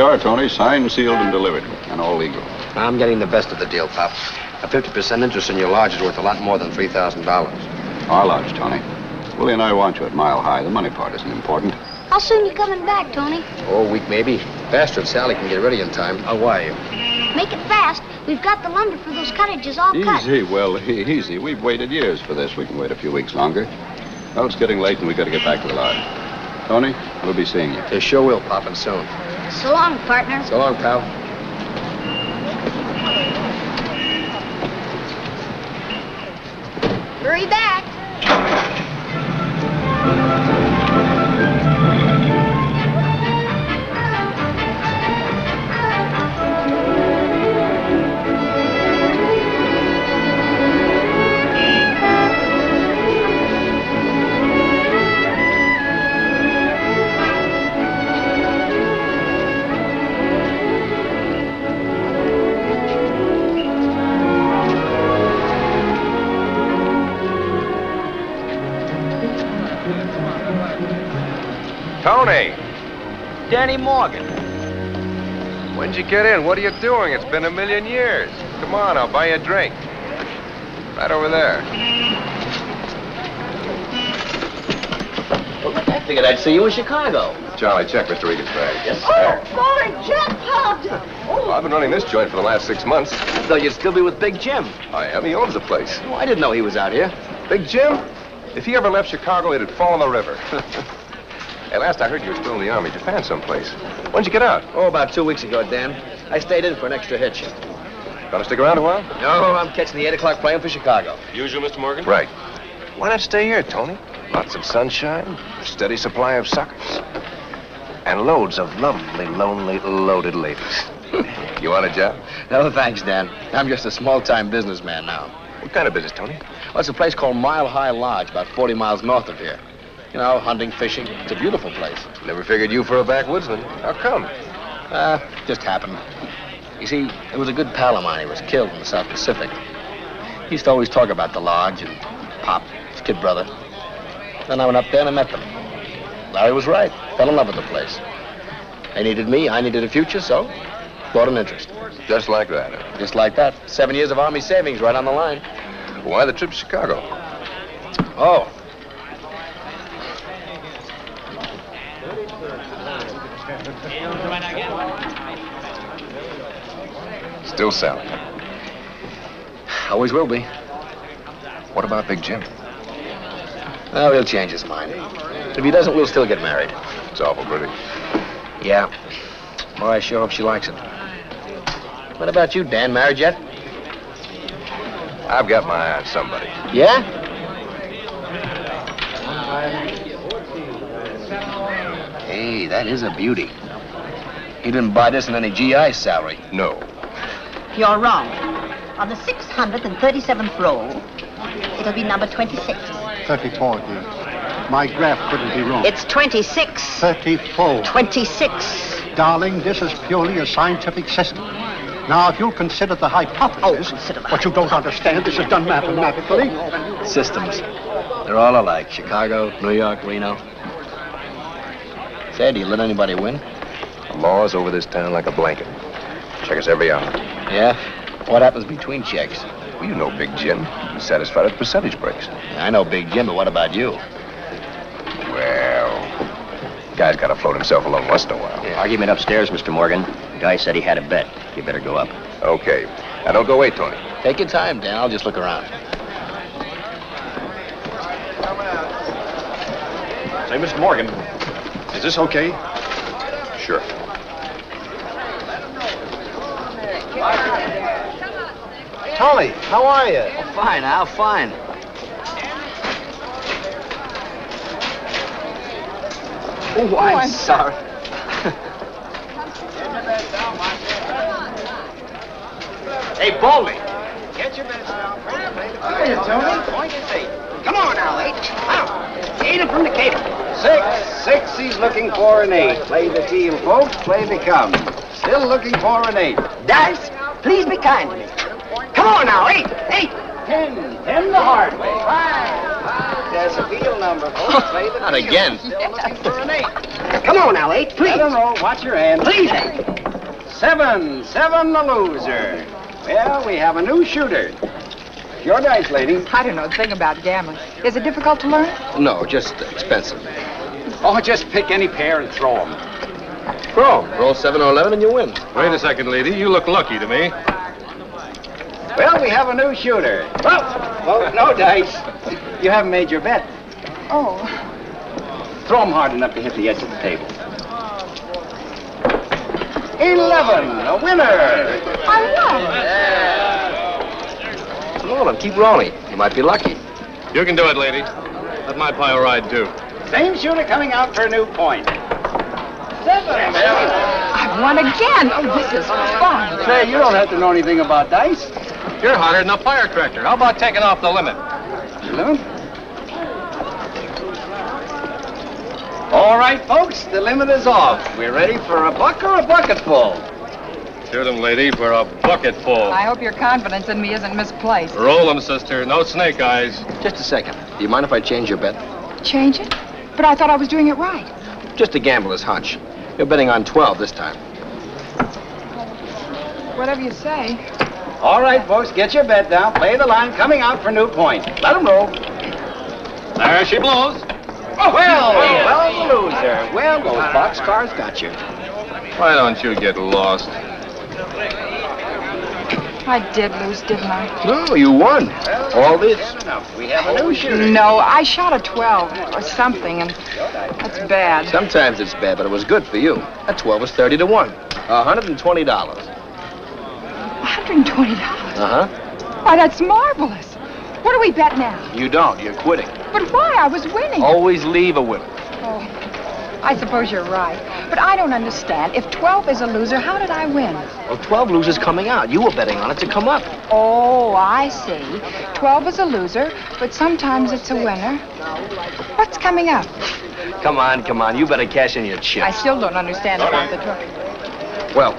are, Tony. Signed, sealed, and delivered. And all legal. I'm getting the best of the deal, Pop. A 50% interest in your lodge is worth a lot more than $3,000. Our lodge, Tony. Willie and I want you at Mile High. The money part isn't important. How soon you coming back, Tony? Oh, a week maybe. Faster if Sally can get ready in time. I'll wire you. Make it fast. We've got the lumber for those cottages all cut. Easy, well, easy. We've waited years for this. We can wait a few weeks longer. Well, it's getting late and we've got to get back to the lodge. Tony, we'll be seeing you. They sure will, Pop, and soon. So long, partner. So long, pal. Hurry back. Tony! Danny Morgan. When'd you get in? What are you doing? It's been a million years. Come on, I'll buy you a drink. Right over there. Well, look, I figured I'd see you in Chicago. Charlie, check Mr. Regan's bag. Yes, sir. Boy, jackpot! Well, I've been running this joint for the last 6 months. I thought you'd still be with Big Jim. I am. He owns the place. Oh, I didn't know he was out here. Big Jim? If he ever left Chicago, it'd fall in the river. Hey, last I heard you were still in the Army, Japan someplace. When'd you get out? Oh, about 2 weeks ago, Dan. I stayed in for an extra hitch. Gonna stick around a while? No, I'm catching the 8 o'clock plane for Chicago. Usual, Mr. Morgan? Right. Why not stay here, Tony? Lots of sunshine, a steady supply of suckers, and loads of lovely, lonely, loaded ladies. You want a job? No, thanks, Dan. I'm just a small-time businessman now. What kind of business, Tony? Well, it's a place called Mile High Lodge, about 40 miles north of here. You know, hunting, fishing. It's a beautiful place. Never figured you for a backwoodsman. How come? Just happened. You see, there was a good pal of mine. He was killed in the South Pacific. He used to always talk about the lodge and Pop, his kid brother. Then I went up there and I met them. Larry was right. Fell in love with the place. They needed me. I needed a future, so bought an interest. Just like that, huh? Just like that. 7 years of Army savings right on the line. Why the trip to Chicago? Oh. Still Sally. Always will be. What about Big Jim? Oh, he'll change his mind. If he doesn't, we'll still get married. It's awful pretty. Yeah. Well, I sure hope she likes it. What about you, Dan? Married yet? I've got my eye on somebody. Yeah? Hey, that is a beauty. He didn't buy this in any GI salary. No. You're wrong. On the 637th roll, it'll be number 26. 34, dear. My graph couldn't be wrong. It's 26. 34. 26. Darling, this is purely a scientific system. Now, if you'll consider the hypothesis, what you don't understand, this is done mathematically. Systems. They're all alike. Chicago, New York, Reno. Say, do you let anybody win? The law's over this town like a blanket. Check us every hour. Yeah? What happens between checks? Well, you know Big Jim. He's satisfied with percentage breaks. I know Big Jim, but what about you? Well, guy's got to float himself alone once in a while. Yeah. Argument upstairs, Mr. Morgan. The guy said he had a bet. You better go up. Okay. Now, don't go away, Tony. Take your time, Dan. I'll just look around. Say, Mr. Morgan, is this okay? Sure. Tony, how are you? Oh, fine, Al, fine. Oh, I'm sorry. Hey, Baldy. Get your bets down. Hiya, Tony. Point is 8. Come on now, 8. Out. 8 from the cable. 6. He's looking for an 8. Play the team, folks. Play they come. Still looking for an 8. Dice, please be kind to me. Come on now, 8. 10 the hard way. 5. There's a field number, folks. Play the Not field. again. Still looking for an 8. Come on now, 8, please. Let 'em roll. Watch your hand. Please, 8. 7, a loser. Well, we have a new shooter. Your dice, lady. I don't know a thing about gambling. Is it difficult to learn? No, just expensive. Oh, just pick any pair and throw them. Throw 'em. Roll 7 or 11 and you win. Wait a second, lady. You look lucky to me. Well, we have a new shooter. Oh, no dice. You haven't made your bet. Oh. Throw them hard enough to hit the edge of the table. 11, a winner. I won. Come on, keep rolling. You might be lucky. You can do it, lady. Let my pile ride, too. Same shooter coming out for a new point. 7. I've won again. Oh, this is fun. Say, you don't have to know anything about dice. You're hotter than a firecracker. How about taking off the limit? Limit? All right, folks, the limit is off. We're ready for a buck or a bucketful. Shoot 'em, lady, for a bucketful. I hope your confidence in me isn't misplaced. Roll 'em, sister. No snake eyes. Just a second. Do you mind if I change your bet? Change it? But I thought I was doing it right. Just a gambler's hunch. You're betting on 12 this time. Whatever you say. All right, folks, get your bet down. Play the line coming out for new point. Let them roll. There she blows. Oh, well, the loser. Well, those boxcars got you. Why don't you get lost? I did lose, didn't I? No, you won. All this. We have a new shooter. No, I shot a 12 or something, and that's bad. Sometimes it's bad, but it was good for you. That 12 was 30 to 1. $120. $120? Uh-huh. Why, that's marvelous. What do we bet now? You don't. You're quitting. But why? I was winning. Always leave a winner. Oh, I suppose you're right. But I don't understand. If 12 is a loser, how did I win? Well, 12 losers coming out. You were betting on it to come up. Oh, I see. 12 is a loser, but sometimes it's a winner. What's coming up? Come on. You better cash in your chips. I still don't understand about the truck. Well,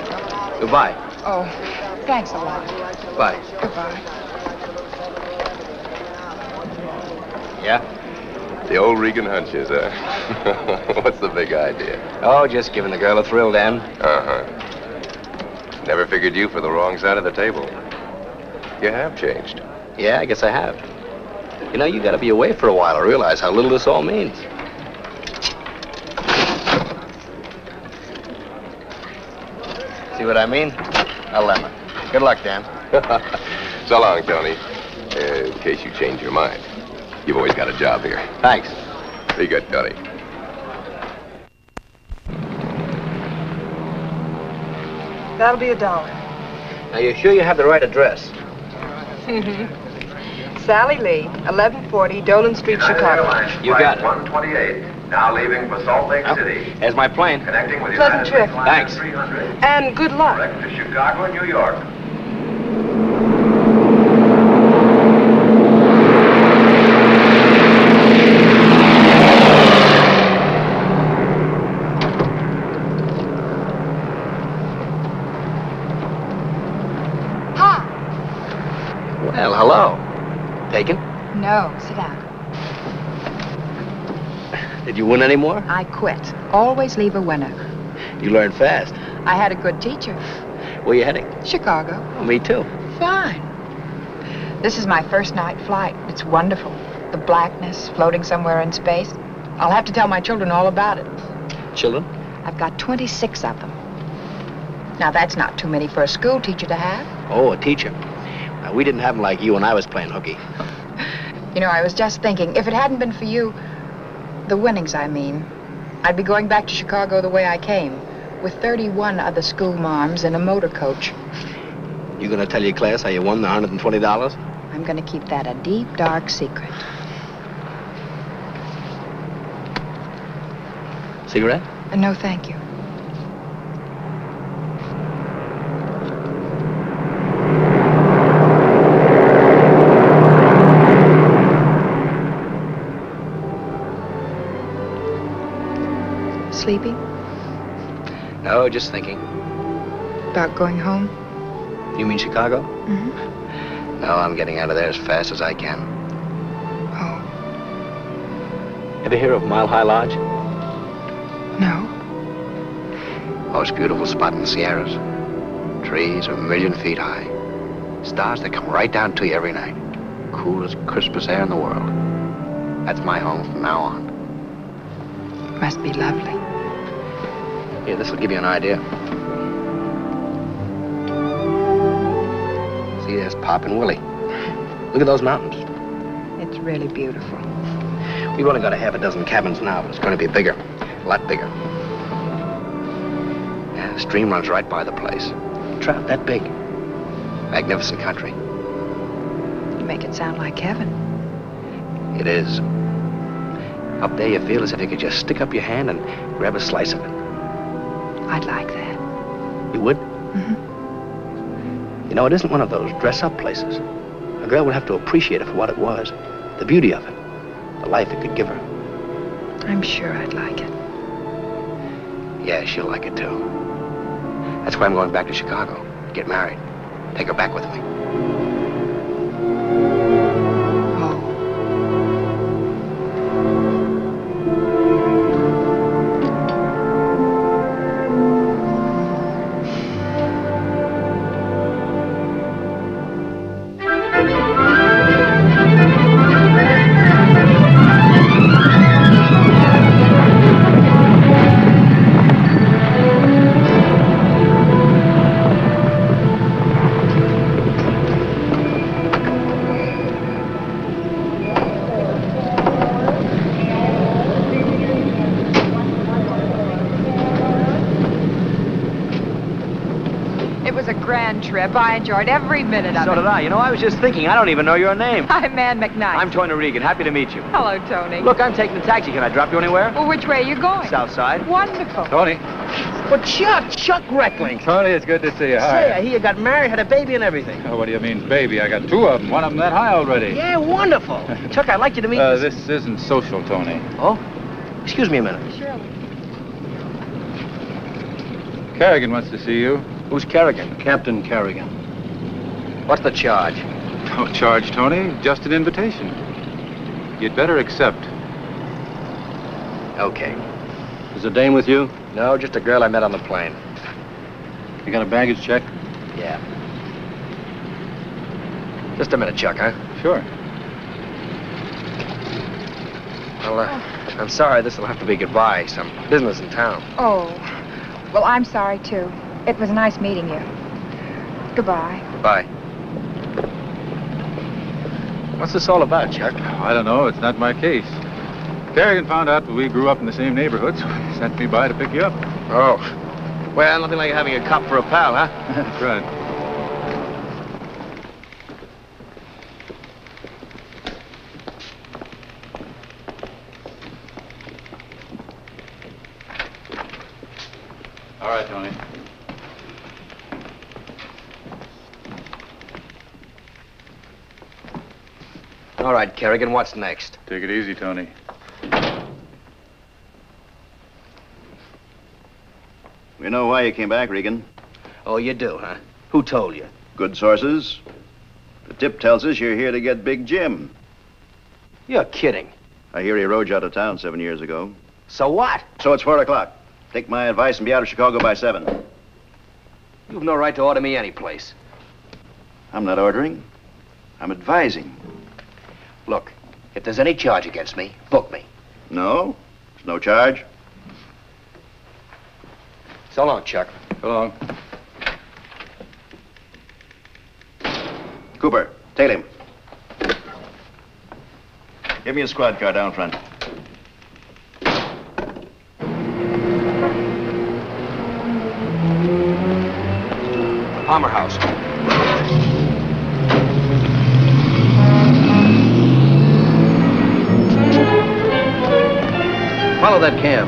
goodbye. Oh, thanks a lot. Bye. Goodbye. Yeah? The old Regan hunches, huh? What's the big idea? Oh, just giving the girl a thrill, Dan. Uh-huh. Never figured you for the wrong side of the table. You have changed. Yeah, I guess I have. You know, you gotta be away for a while to realize how little this all means. See what I mean? A lemon. Good luck, Dan. So long, Tony. In case you change your mind. You've always got a job here. Thanks. Be good, Tony. That'll be $1. Now, you sure you have the right address? Sally Lee, 1140 Dolan Street, Chicago. You got it. 128, now leaving for Salt Lake City. There's my plane. Connecting with Pleasant United trip. Thanks. 300. And good luck. Direct to Chicago and New York. Well, hello. Taken? No, sit down. Did you win any more? I quit. Always leave a winner. You learned fast. I had a good teacher. Where you heading? Chicago. Oh, me too. Fine. This is my first night flight. It's wonderful. The blackness, floating somewhere in space. I'll have to tell my children all about it. Children? I've got 26 of them. Now, that's not too many for a school teacher to have. Oh, a teacher. Now, we didn't have them like you when I was playing hooky. You know, I was just thinking, if it hadn't been for you, the winnings, I mean, I'd be going back to Chicago the way I came, with 31 other school marms in a motor coach. You gonna tell your class how you won the $120? I'm gonna keep that a deep, dark secret. Cigarette? No, thank you. Sleepy? No, just thinking. About going home? You mean Chicago? Mm-hmm. No, I'm getting out of there as fast as I can. Oh. Ever hear of Mile High Lodge? No. Most beautiful spot in the Sierras. Trees a million feet high. Stars that come right down to you every night. Coolest, crispest air in the world. That's my home from now on. Must be lovely. Here, this will give you an idea. See, there's Pop and Willie. Look at those mountains. It's really beautiful. We've only got a half a dozen cabins now, but it's going to be bigger. A lot bigger. Yeah, the stream runs right by the place. Trout that big. Magnificent country. You make it sound like heaven. It is. Up there, you feel as if you could just stick up your hand and grab a slice of it. I'd like that. You would? Mm-hmm. You know, it isn't one of those dress-up places. A girl would have to appreciate it for what it was. The beauty of it. The life it could give her. I'm sure I'd like it. Yeah, she'll like it, too. That's why I'm going back to Chicago. Get married. Take her back with me. Trip. I enjoyed every minute of it. So did I. You know, I was just thinking, I don't even know your name. I'm Ann McKnight. I'm Tony Regan. Happy to meet you. Hello, Tony. Look, I'm taking the taxi. Can I drop you anywhere? Well, which way are you going? South side. Wonderful. Tony. Well, Chuck Reckling. Tony, it's good to see you. Hi. Say, I hear you got married, had a baby and everything. Oh, what do you mean, baby? I got two of them. One of them that high already. Yeah, wonderful. Chuck, I'd like you to meet... This isn't social, Tony. Oh? Excuse me a minute. Surely. Kerrigan wants to see you. Who's Kerrigan? Captain Kerrigan. What's the charge? No charge, Tony. Just an invitation. You'd better accept. Okay. Is the dame with you? No, just a girl I met on the plane. You got a baggage check? Yeah. Just a minute, Chuck, huh? Sure. Well, I'm sorry this will have to be goodbye. Some business in town. Oh, well, I'm sorry, too. It was nice meeting you. Goodbye. Goodbye. What's this all about, Chuck? I don't know. It's not my case. Kerrigan found out that we grew up in the same neighborhood, so he sent me by to pick you up. Oh. Well, nothing like having a cop for a pal, huh? That's right. All right, Tony. All right, Kerrigan, what's next? Take it easy, Tony. We know why you came back, Regan. Oh, you do, huh? Who told you? Good sources. The tip tells us you're here to get Big Jim. You're kidding. I hear he rode you out of town 7 years ago. So what? So it's 4 o'clock. Take my advice and be out of Chicago by 7. You've no right to order me any place. I'm not ordering. I'm advising. Look, if there's any charge against me, book me. No, there's no charge. So long, Chuck. So long. Cooper, tail him. Give me a squad car down front. Palmer House. Follow that cab.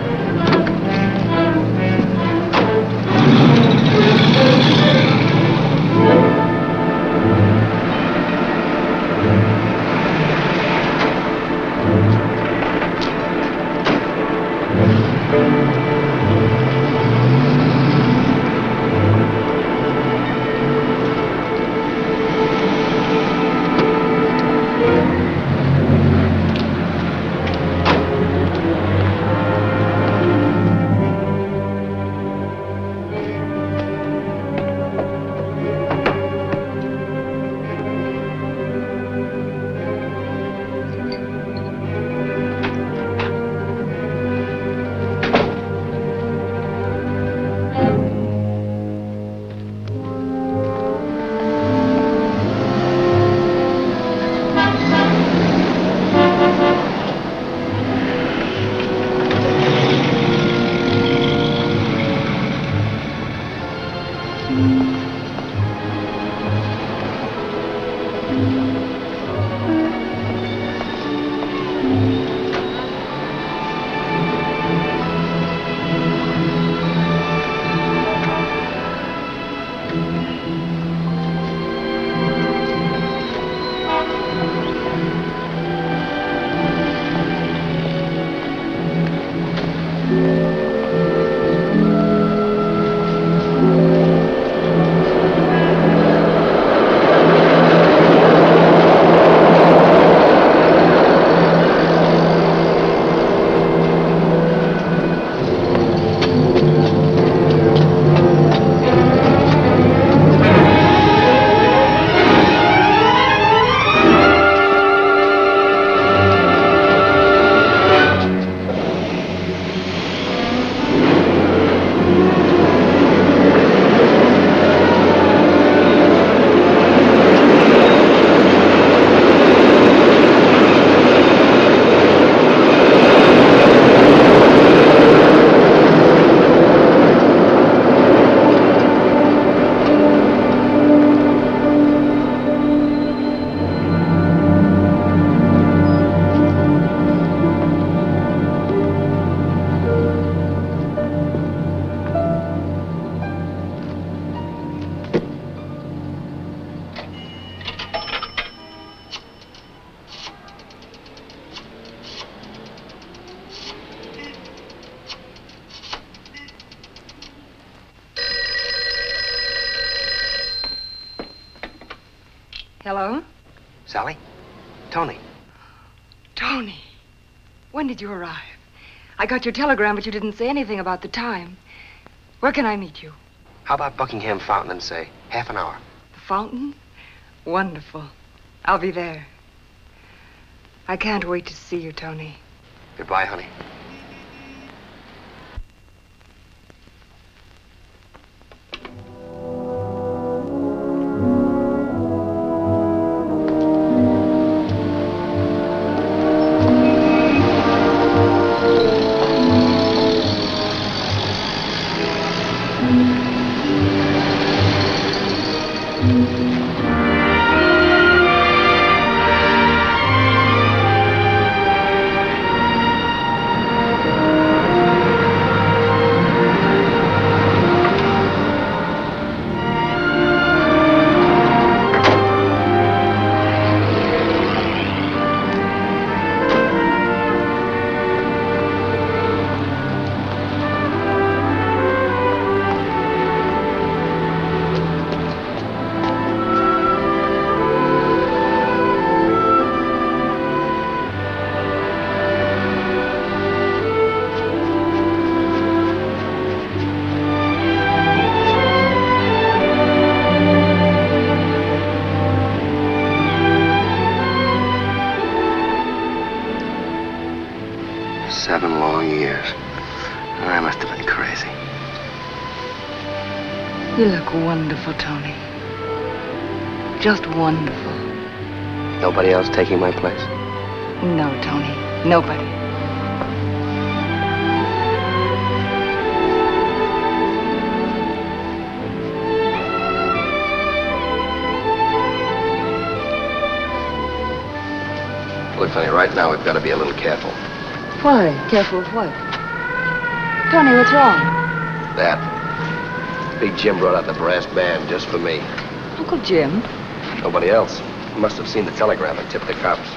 Hello? Sally? Tony. Tony, when did you arrive? I got your telegram, but you didn't say anything about the time. Where can I meet you? How about Buckingham Fountain in, say, half an hour? The fountain? Wonderful. I'll be there. I can't wait to see you, Tony. Goodbye, honey. You look wonderful, Tony. Just wonderful. Nobody else taking my place? No, Tony. Nobody. Look, honey, right now we've got to be a little careful. Why? Careful of what? Tony, what's wrong? That. Big Jim brought out the brass band just for me. Uncle Jim? Nobody else. Must have seen the telegram and tipped the cops.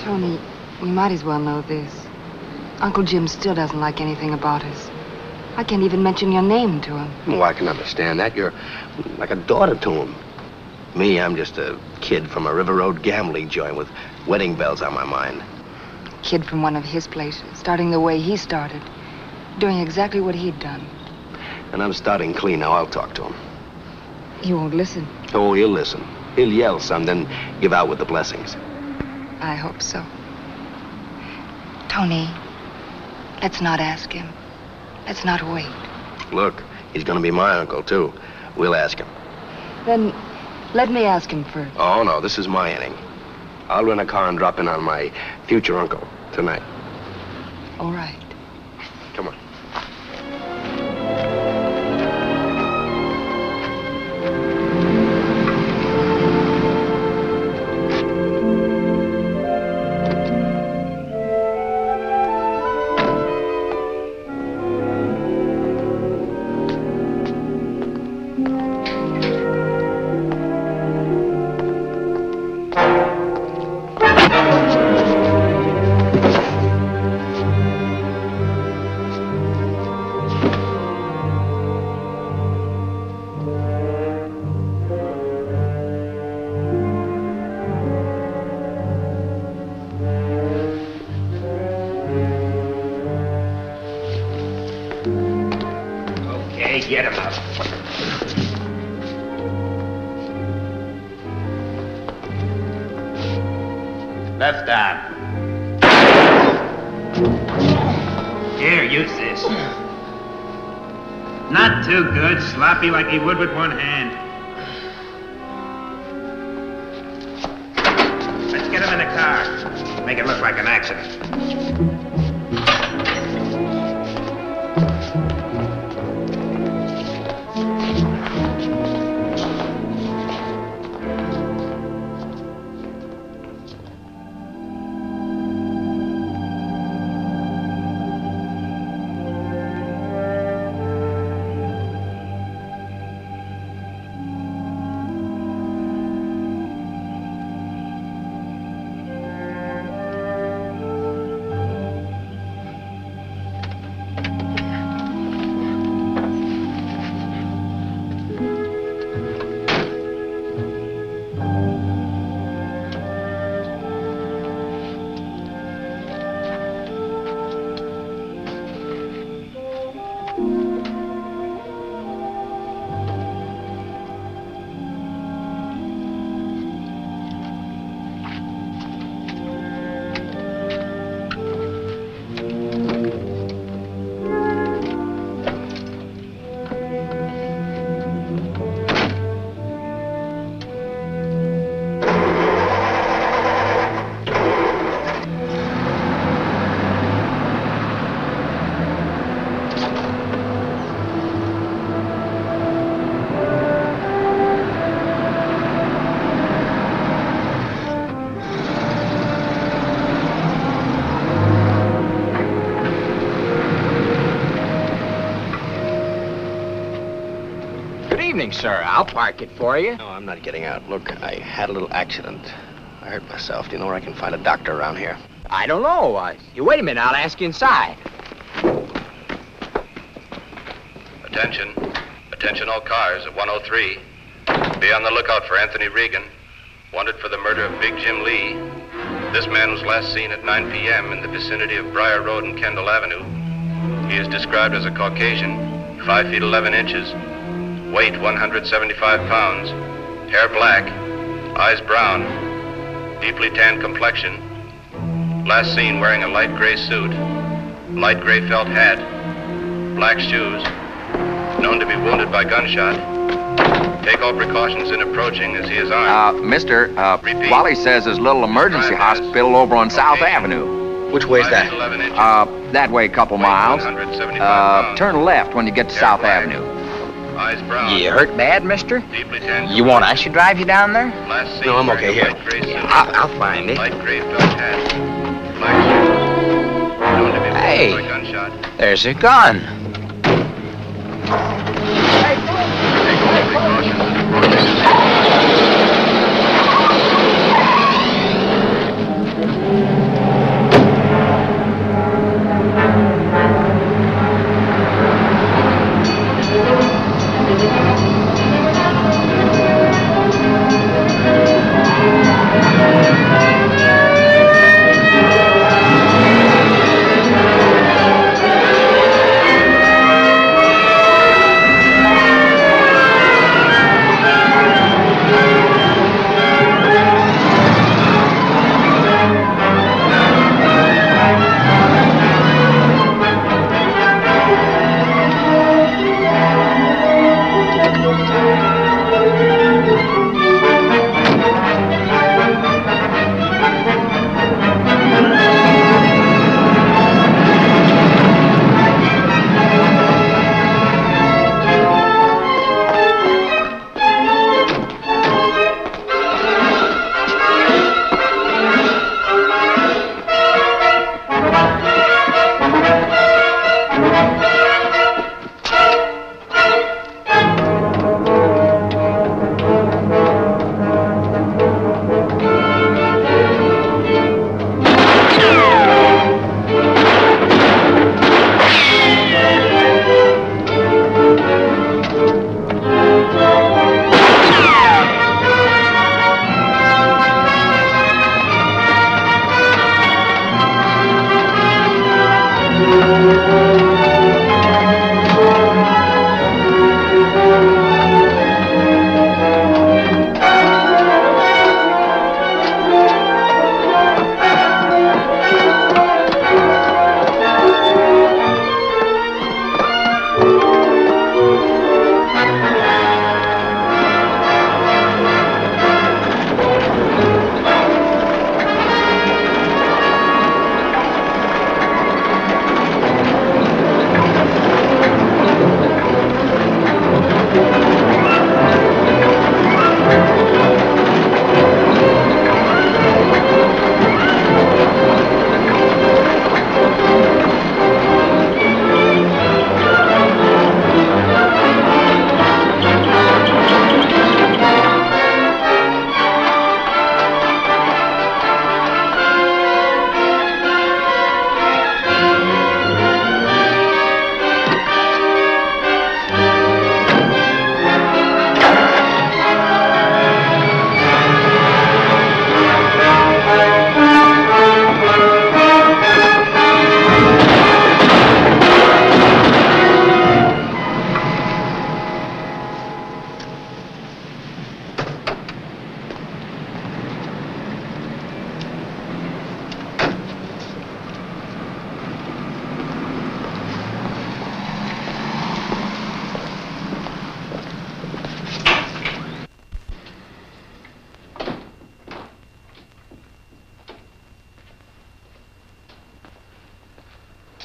Tony, we might as well know this. Uncle Jim still doesn't like anything about us. I can't even mention your name to him. Oh, I can understand that. You're like a daughter to him. Me, I'm just a kid from a River Road gambling joint with wedding bells on my mind. Kid from one of his places, starting the way he started. Doing exactly what he'd done. And I'm starting clean now. I'll talk to him. He won't listen. Oh, he'll listen. He'll yell some, then give out with the blessings. I hope so. Tony, let's not ask him. Let's not wait. Look, he's gonna be my uncle, too. We'll ask him. Then let me ask him first. Oh, no, this is my inning. I'll rent a car and drop in on my future uncle tonight. All right. Come on. Left arm. Here, use this. Not too good. Sloppy like he would with one hand. Let's get him in the car. Make it look like an accident. Sir, I'll park it for you. No, I'm not getting out. Look, I had a little accident. I hurt myself. Do you know where I can find a doctor around here? I don't know. You wait a minute. I'll ask you inside. Attention. Attention all cars at 103. Be on the lookout for Anthony Regan, wanted for the murder of Big Jim Lee. This man was last seen at 9 p.m. in the vicinity of Briar Road and Kendall Avenue. He is described as a Caucasian, 5 feet 11 inches. Weight 175 pounds, hair black, eyes brown, deeply tanned complexion. Last seen wearing a light gray suit, light gray felt hat, black shoes, known to be wounded by gunshot. Take all precautions in approaching as he is armed. Mister, Wally says there's a little emergency hospital over on South Avenue. Which way is that? That way a couple miles. Turn left when you get to South Avenue. You hurt bad, mister? You want I should drive you down there? No, I'm okay here. Yeah, I'll find it. Hey, there's a gun.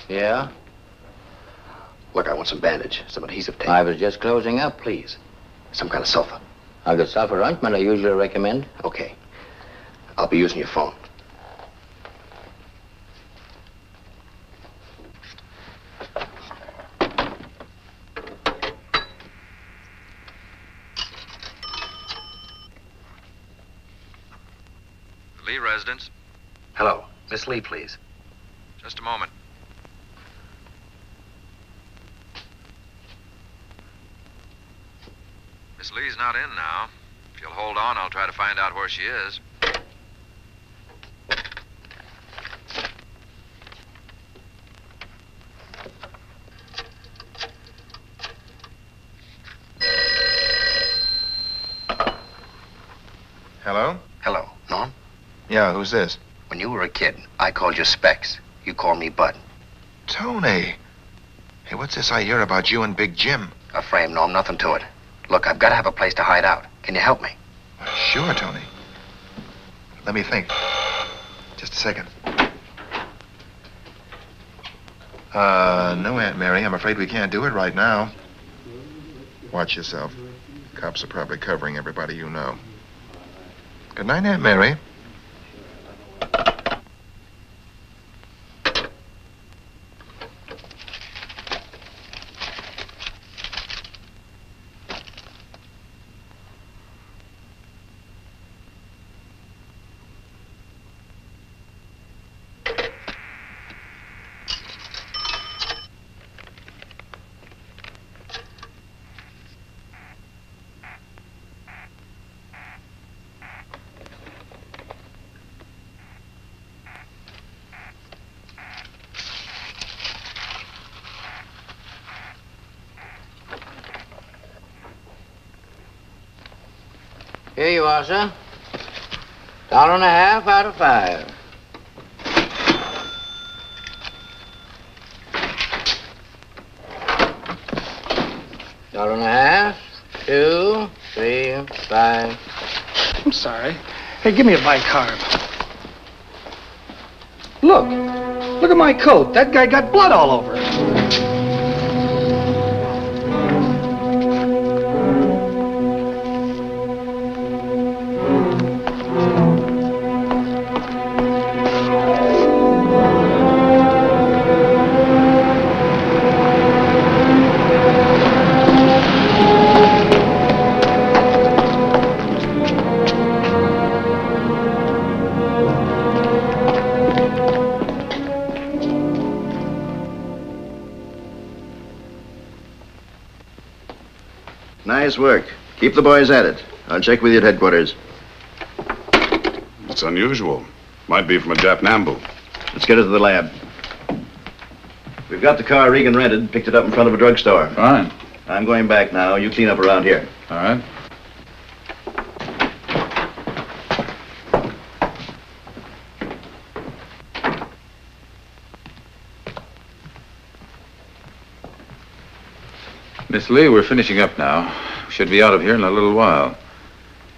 Yeah? Look, I want some bandage, some adhesive tape. I was just closing up. Please. Some kind of sulfur. I've got sulfur ointment I usually recommend. Okay. I'll be using your phone. Lee residence. Hello. Miss Lee, please. Just a moment. Miss Lee's not in now. If you'll hold on, I'll try to find out where she is. Hello? Hello. Norm? Yeah, who's this? When you were a kid, I called you Specs. You called me Bud. Tony. Hey, what's this I hear about you and Big Jim? A frame, Norm, nothing to it. Look, I've got to have a place to hide out. Can you help me? Sure, Tony. Let me think. Just a second. No, Aunt Mary, I'm afraid we can't do it right now. Watch yourself. Cops are probably covering everybody you know. Good night, Aunt Mary. Here you are, sir. $1.50 out of 5. $1.50, 2, 3, 5. I'm sorry. Hey, give me a bicarb. Look. Look at my coat. That guy got blood all over it. Nice work. Keep the boys at it. I'll check with you at headquarters. It's unusual. Might be from a Jap Nambu. Let's get it to the lab. We've got the car Regan rented, picked it up in front of a drugstore. Fine. I'm going back now. You clean up around here. All right. Miss Lee, we're finishing up now. We should be out of here in a little while.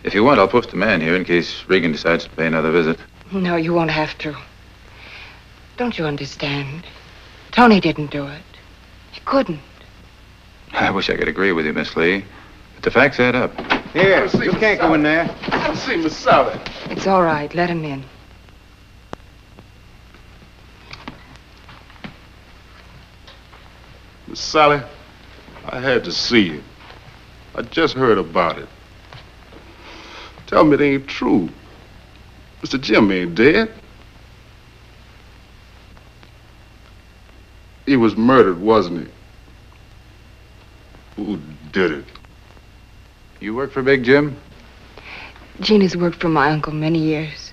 If you want, I'll post a man here in case Regan decides to pay another visit. No, you won't have to. Don't you understand? Tony didn't do it. He couldn't. I wish I could agree with you, Miss Lee, but the facts add up. Here, you can't go in there. I've seen Miss Sally. It's all right. Let him in. Miss Sally, I had to see you. I just heard about it. Tell me it ain't true. Mr. Jim ain't dead. He was murdered, wasn't he? Who did it? You work for Big Jim? Gina's worked for my uncle many years.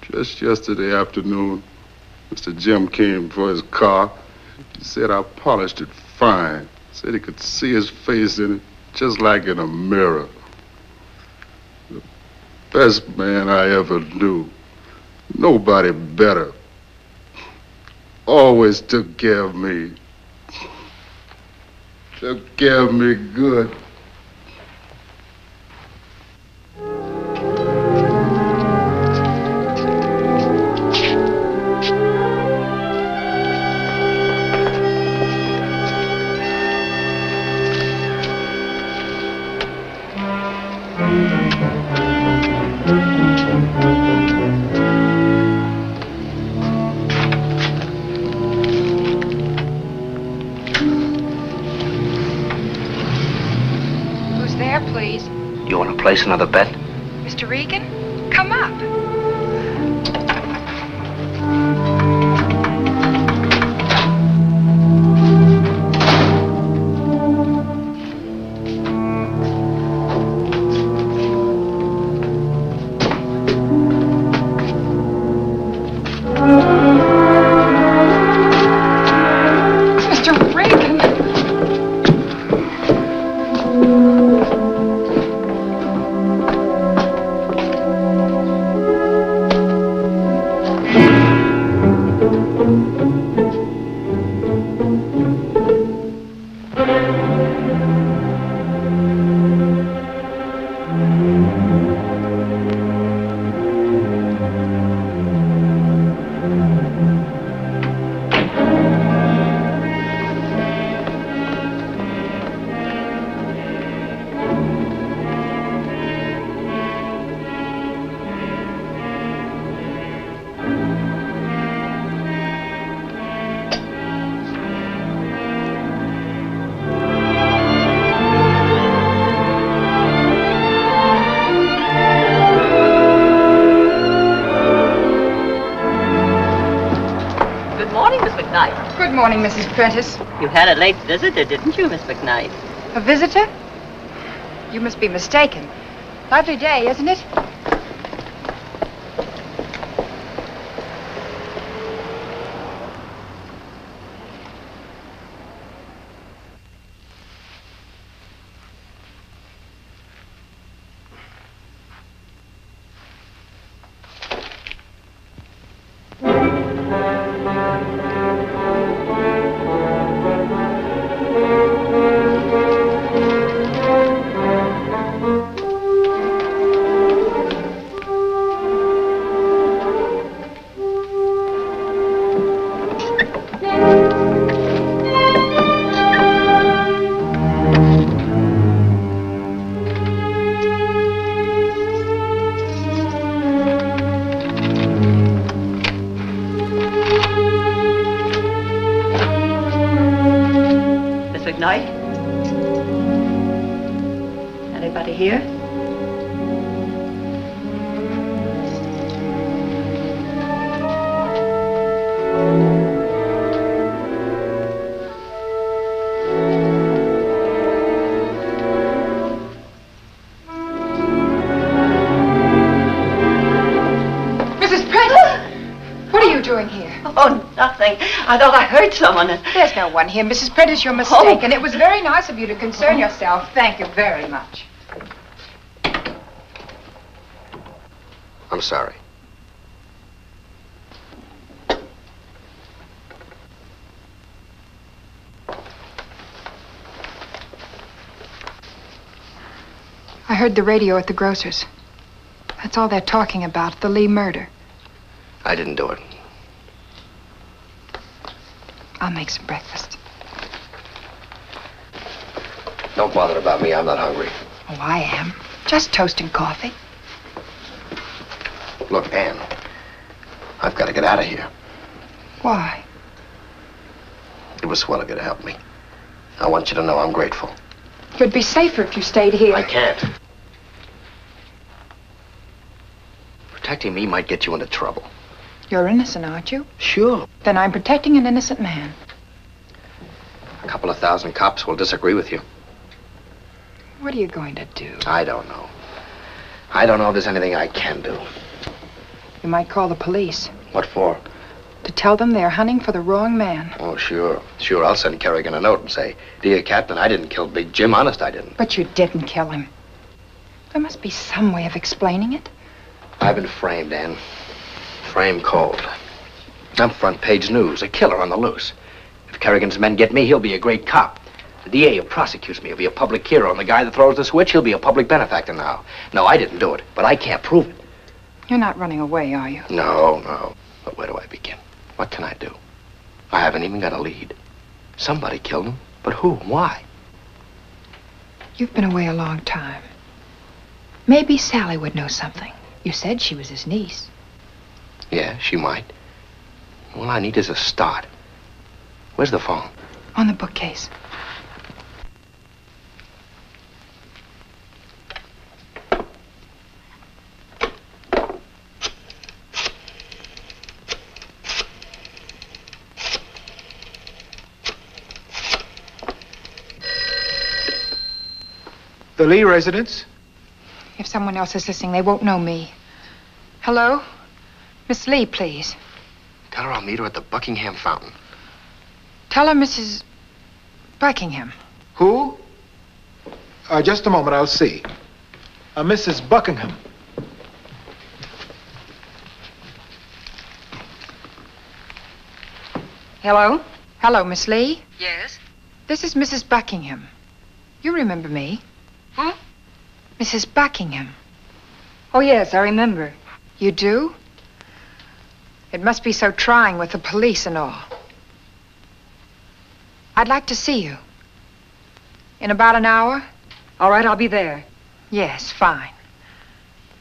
Just yesterday afternoon, Mr. Jim came for his car. He said I polished it fine. Said he could see his face in it, just like in a mirror. The best man I ever knew. Nobody better. Always took care of me. Took care of me good. Who's there, please? You want to place another bet? Mr. Regan? Come up. Good morning, Mrs. Prentice. You had a late visitor, didn't you, Miss McKnight? A visitor? You must be mistaken. Lovely day, isn't it? Anybody here? Mrs. Prentice! What are you doing here? Oh, nothing. I thought I heard someone. There's no one here, Mrs. Prentice. You're mistaken. It was very nice of you to concern yourself. Thank you very much. I'm sorry. I heard the radio at the grocer's. That's all they're talking about, the Lee murder. I didn't do it. I'll make some breakfast. Don't bother about me. I'm not hungry. Oh, I am. Just toast and coffee. Look, Anne, I've got to get out of here. Why? It was swell of you to help me. I want you to know I'm grateful. You'd be safer if you stayed here. I can't. Protecting me might get you into trouble. You're innocent, aren't you? Sure. Then I'm protecting an innocent man. A couple of thousand cops will disagree with you. What are you going to do? I don't know. I don't know if there's anything I can do. You might call the police. What for? To tell them they're hunting for the wrong man. Oh, sure. Sure, I'll send Kerrigan a note and say, "Dear Captain, I didn't kill Big Jim. Honest, I didn't." But you didn't kill him. There must be some way of explaining it. I've been framed, Ann. Framed cold. I'm front page news, a killer on the loose. If Kerrigan's men get me, he'll be a great cop. The DA who prosecutes me will be a public hero, and the guy that throws the switch, he'll be a public benefactor now. No, I didn't do it, but I can't prove it. You're not running away, are you? No, no. But where do I begin? What can I do? I haven't even got a lead. Somebody killed him, but who and why? You've been away a long time. Maybe Sally would know something. You said she was his niece. Yeah, she might. All I need is a start. Where's the phone? On the bookcase. The Lee residence? If someone else is listening, they won't know me. Hello? Miss Lee, please. Tell her I'll meet her at the Buckingham Fountain. Tell her Mrs. Buckingham. Who? Just a moment, I'll see. Mrs. Buckingham. Hello? Hello, Miss Lee? Yes? This is Mrs. Buckingham. You remember me? Who? Mrs. Buckingham. Oh, yes, I remember. You do? It must be so trying with the police and all. I'd like to see you. In about an hour? All right, I'll be there. Yes, fine.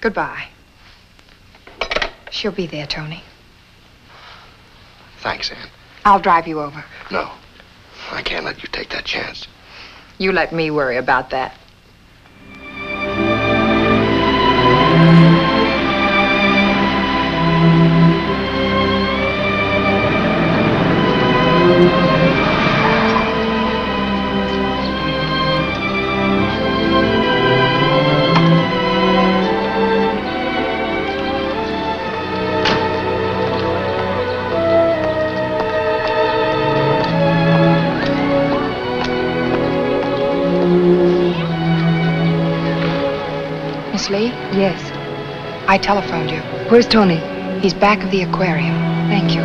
Goodbye. She'll be there, Tony. Thanks, Ann. I'll drive you over. No, I can't let you take that chance. You let me worry about that. Miss Lee? Yes. I telephoned you. Where's Tony? He's back of the aquarium. Thank you.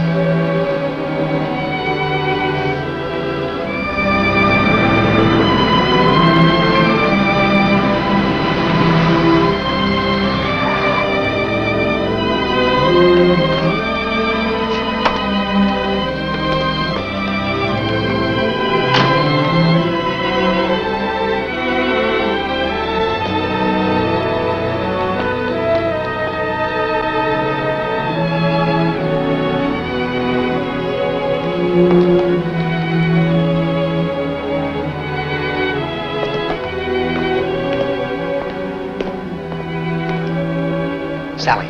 Sally.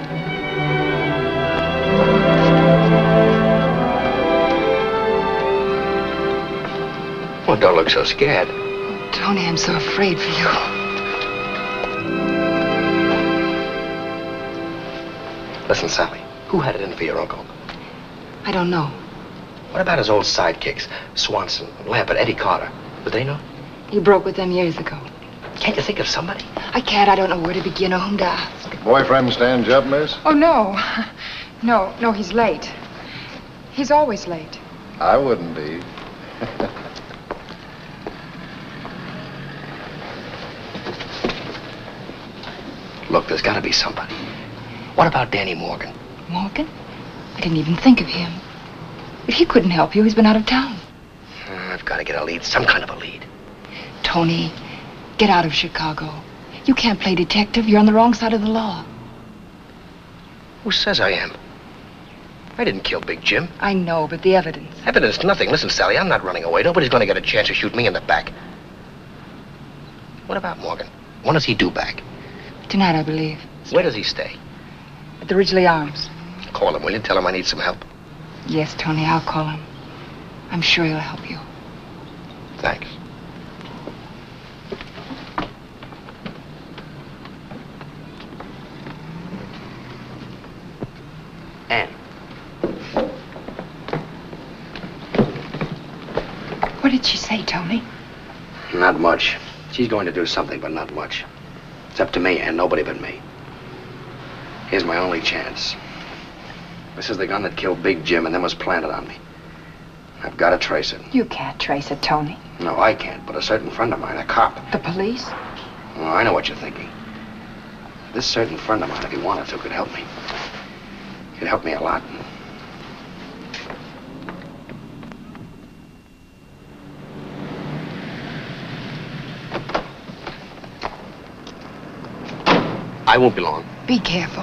Well, don't look so scared. Tony, I'm so afraid for you. Listen, Sally, who had it in for your uncle? I don't know. What about his old sidekicks? Swanson, Lambert, Eddie Carter. Would they know? He broke with them years ago. Can't you think of somebody? I can't. I don't know where to begin or whom to ask. Boyfriend stand up, miss? Oh, no. No, he's late. He's always late. I wouldn't be. Look, there's got to be somebody. What about Danny Morgan? Morgan? I didn't even think of him. But he couldn't help you. He's been out of town. I've got to get a lead, some kind of a lead. Tony, get out of Chicago. You can't play detective. You're on the wrong side of the law. Who says I am? I didn't kill Big Jim. I know, but the evidence. Evidence, nothing. Listen, Sally, I'm not running away. Nobody's going to get a chance to shoot me in the back. What about Morgan? When does he due back? Tonight, I believe. Where does he stay? At the Ridgely Arms. Call him, will you? Tell him I need some help. Yes, Tony, I'll call him. I'm sure he'll help you. Thanks. Ann. What did she say, Tony? Not much. She's going to do something, but not much. It's up to me and nobody but me. Here's my only chance. This is the gun that killed Big Jim and then was planted on me. I've got to trace it. You can't trace it, Tony. No, I can't, but a certain friend of mine, a cop. The police? Oh, I know what you're thinking. This certain friend of mine, if he wanted to, could help me. He'd help me a lot. I won't be long. Be careful.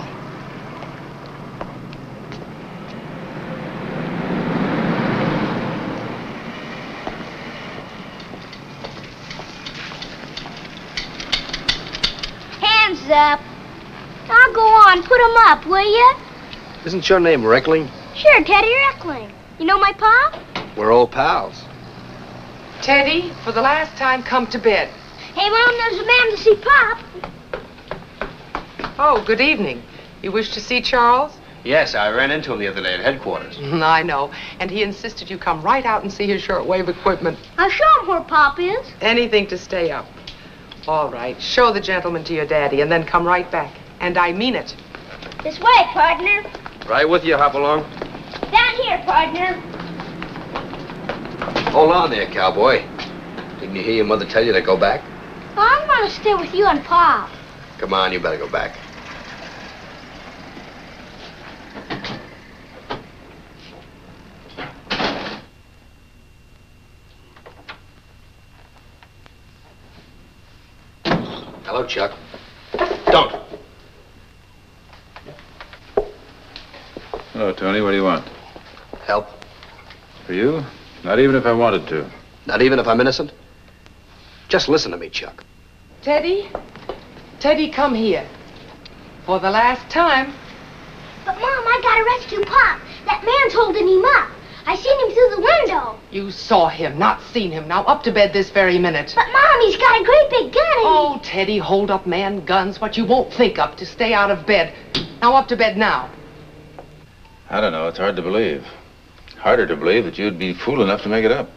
Hands up. Now go on, put 'em up, will you? Isn't your name Reckling? Sure, Teddy Reckling. You know my pa? We're old pals. Teddy, for the last time, come to bed. Hey, Mom, there's a man to see Pop. Oh, good evening. You wish to see Charles? Yes, I ran into him the other day at headquarters. I know. And he insisted you come right out and see his shortwave equipment. I'll show him where Pop is. Anything to stay up. All right, show the gentleman to your daddy and then come right back. And I mean it. This way, partner. Right with you, Hopalong. Down here, partner. Hold on there, cowboy. Didn't you hear your mother tell you to go back? I'm gonna stay with you and Pop. Come on, you better go back. Hello, Chuck. Don't. Hello, Tony. What do you want? Help. For you? Not even if I wanted to. Not even if I'm innocent? Just listen to me, Chuck. Teddy? Teddy, come here. For the last time. But, Mom, I gotta rescue Pop. That man's holding him up. I seen him through the window. You saw him, not seen him. Now up to bed this very minute. But, Mom, he's got a great big gun in Oh, Teddy, hold up, man. Guns, what you won't think of to stay out of bed. Now up to bed now. I don't know. It's hard to believe. Harder to believe that you'd be fool enough to make it up.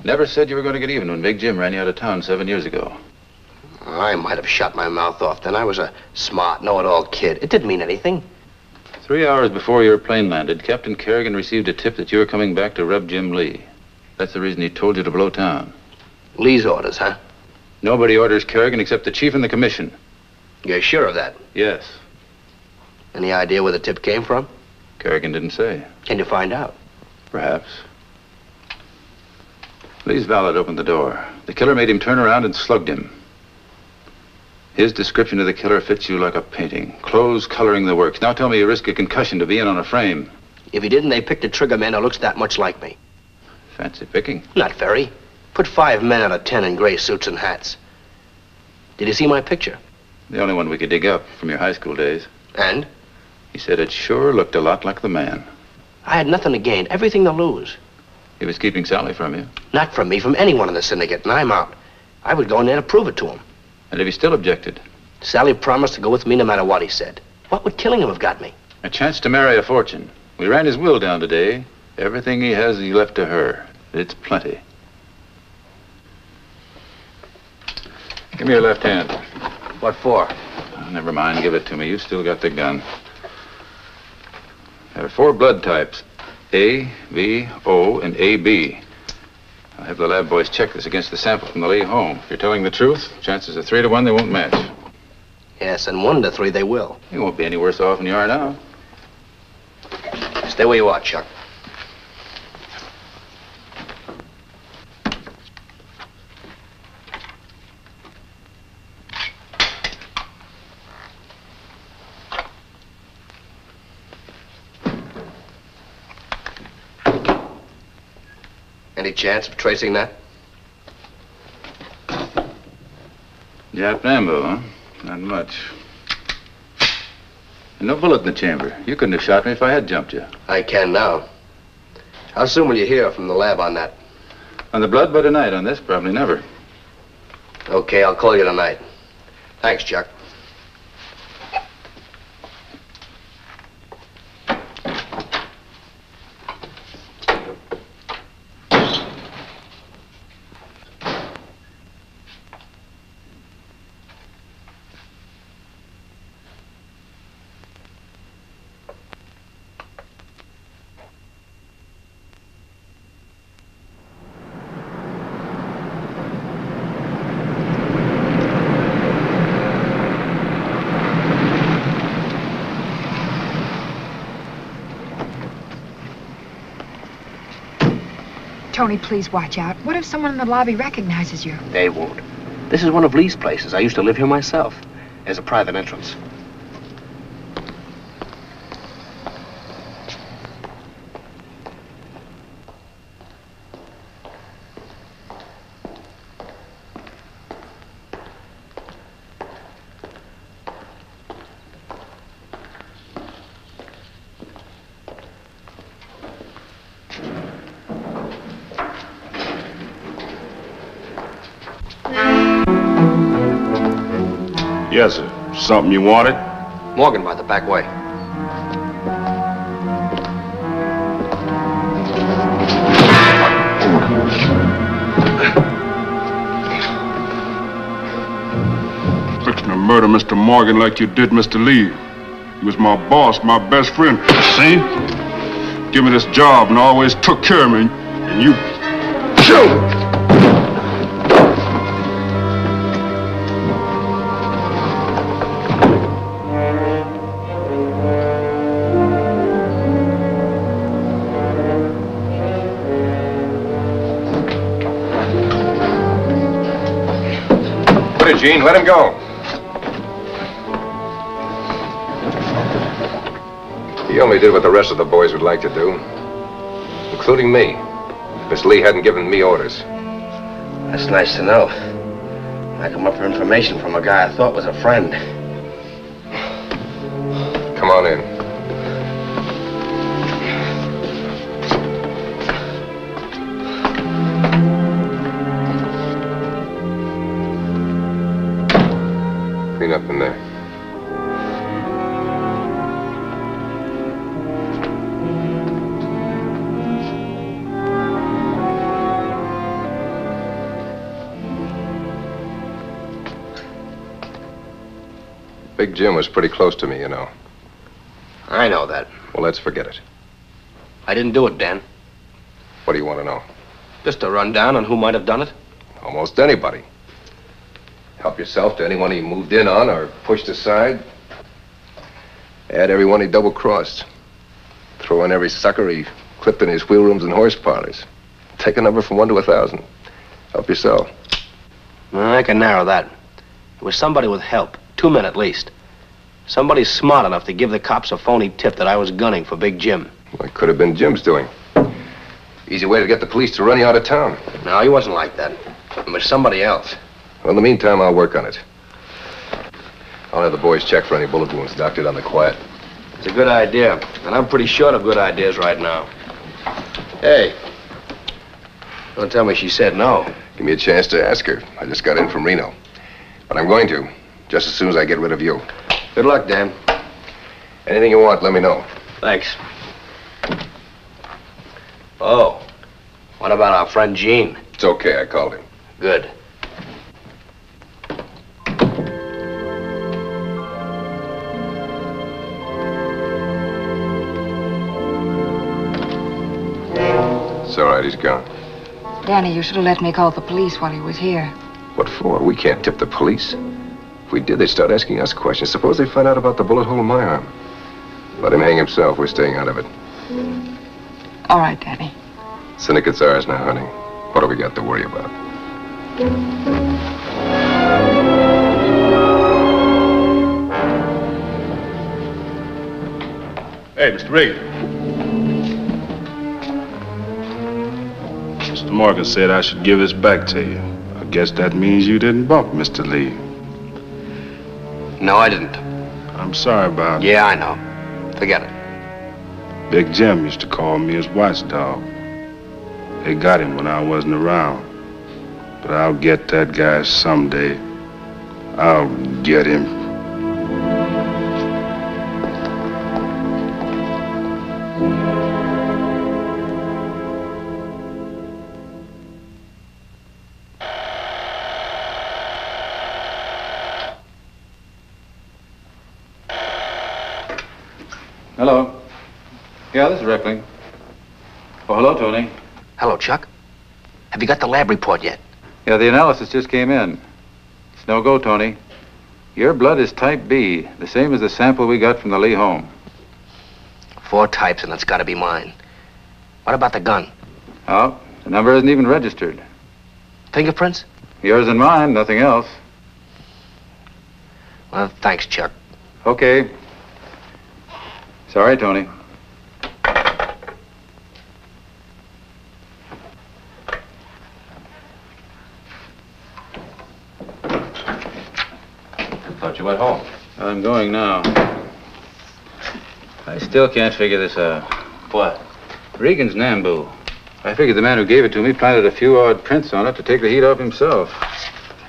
Never said you were going to get even when Big Jim ran you out of town 7 years ago. I might have shut my mouth off then. I was a smart, know-it-all kid. It didn't mean anything. 3 hours before your plane landed, Captain Kerrigan received a tip that you were coming back to rub Jim Lee. That's the reason he told you to blow town. Lee's orders, huh? Nobody orders Kerrigan except the chief and the commission. You're sure of that? Yes. Any idea where the tip came from? Kerrigan didn't say. Can you find out? Perhaps. Lee's valet opened the door. The killer made him turn around and slugged him. His description of the killer fits you like a painting. Clothes coloring the works. Now tell me you risk a concussion to be in on a frame. If he didn't, they picked a trigger man who looks that much like me. Fancy picking. Not very. Put 5 men out of 10 in gray suits and hats. Did you see my picture? The only one we could dig up from your high school days. And? He said it sure looked a lot like the man. I had nothing to gain, everything to lose. He was keeping Sally from you. Not from me, from anyone in the syndicate, and I'm out. I would go in there to prove it to him. And if he still objected? Sally promised to go with me no matter what he said. What would killing him have got me? A chance to marry a fortune. We ran his will down today. Everything he has, he left to her. It's plenty. Give me your left hand. What for? Oh, never mind, give it to me. You still got the gun. There are 4 blood types. A, V, O, and AB. I'll have the lab boys check this against the sample from the Lee home. If you're telling the truth, chances are 3 to 1 they won't match. Yes, and 1 to 3 they will. You won't be any worse off than you are now. Stay where you are, Chuck. Any chance of tracing that? Jap ammo, huh? Not much. And no bullet in the chamber. You couldn't have shot me if I had jumped you. I can now. How soon will you hear from the lab on that? On the blood by tonight. On this, probably never. Okay, I'll call you tonight. Thanks, Chuck. Tony, please watch out. What if someone in the lobby recognizes you? They won't. This is one of Lee's places. I used to live here myself. There's a private entrance. Yes, sir. Something you wanted? Morgan by the back way. Fixing to murder Mr. Morgan like you did Mr. Lee. He was my boss, my best friend. See? Give me this job and always took care of me, and you killed me. Gene, let him go. He only did what the rest of the boys would like to do, including me. Miss Lee hadn't given me orders. That's nice to know. I come up for information from a guy I thought was a friend. Come on in. Clean up in there. Big Jim was pretty close to me, you know. I know that. Well, let's forget it. I didn't do it, Dan. What do you want to know? Just a rundown on who might have done it. Almost anybody. Help yourself to anyone he moved in on or pushed aside. Add everyone he double-crossed. Throw in every sucker he clipped in his wheel rooms and horse parlors. Take a number from 1 to 1,000. Help yourself. I can narrow that. It was somebody with help. 2 men at least. Somebody smart enough to give the cops a phony tip that I was gunning for Big Jim. Well, it could have been Jim's doing. Easy way to get the police to run you out of town. No, he wasn't like that. It was somebody else. Well, in the meantime, I'll work on it. I'll have the boys check for any bullet wounds doctored on the quiet. It's a good idea, and I'm pretty short of good ideas right now. Hey, don't tell me she said no. Give me a chance to ask her. I just got in from Reno. But I'm going to, just as soon as I get rid of you. Good luck, Dan. Anything you want, let me know. Thanks. Oh, what about our friend Gene? It's okay, I called him. Good. It's all right, he's gone. Danny, you should have let me call the police while he was here. What for? We can't tip the police. If we did, they'd start asking us questions. Suppose they find out about the bullet hole in my arm. Let him hang himself. We're staying out of it. All right, Danny. Syndicate's ours now, honey. What do we got to worry about? Hey, Mr. Reagan. Mr. Morgan said I should give this back to you. I guess that means you didn't bump Mr. Lee. No, I didn't. I'm sorry about it. Yeah, I know. Forget it. Big Jim used to call me his watchdog. They got him when I wasn't around. But I'll get that guy someday. I'll get him. Hello. Yeah, this is Reckling. Oh, hello, Tony. Hello, Chuck. Have you got the lab report yet? Yeah, the analysis just came in. It's no go, Tony. Your blood is type B, the same as the sample we got from the Lee home. 4 types, and it's got to be mine. What about the gun? Oh, the number isn't even registered. Fingerprints? Yours and mine, nothing else. Well, thanks, Chuck. Okay. Sorry, Tony. Thought you went home. I'm going now. I still can't figure this out. What? Regan's Nambu. I figured the man who gave it to me planted a few odd prints on it to take the heat off himself.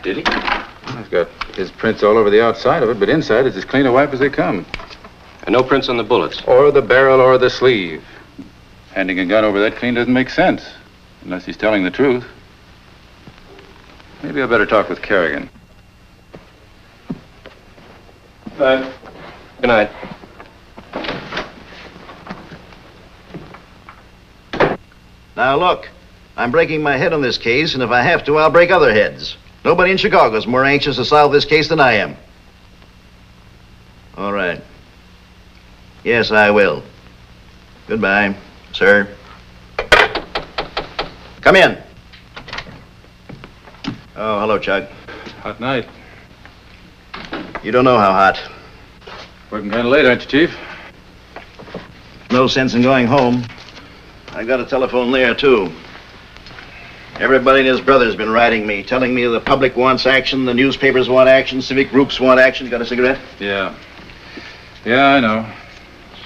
Did he? I've got his prints all over the outside of it, but inside it's as clean a wipe as they come. And no prints on the bullets? Or the barrel or the sleeve. Handing a gun over that clean doesn't make sense, unless he's telling the truth. Maybe I better talk with Kerrigan. Good night. Now, look, I'm breaking my head on this case, and if I have to, I'll break other heads. Nobody in Chicago is more anxious to solve this case than I am. All right. Yes, I will. Goodbye, sir. Come in. Oh, hello, Chuck. Hot night. You don't know how hot. Working kind of late, aren't you, Chief? No sense in going home. I got a telephone there, too. Everybody and his brother's been writing me, telling me the public wants action, the newspapers want action, civic groups want action. Got a cigarette? Yeah. Yeah, I know.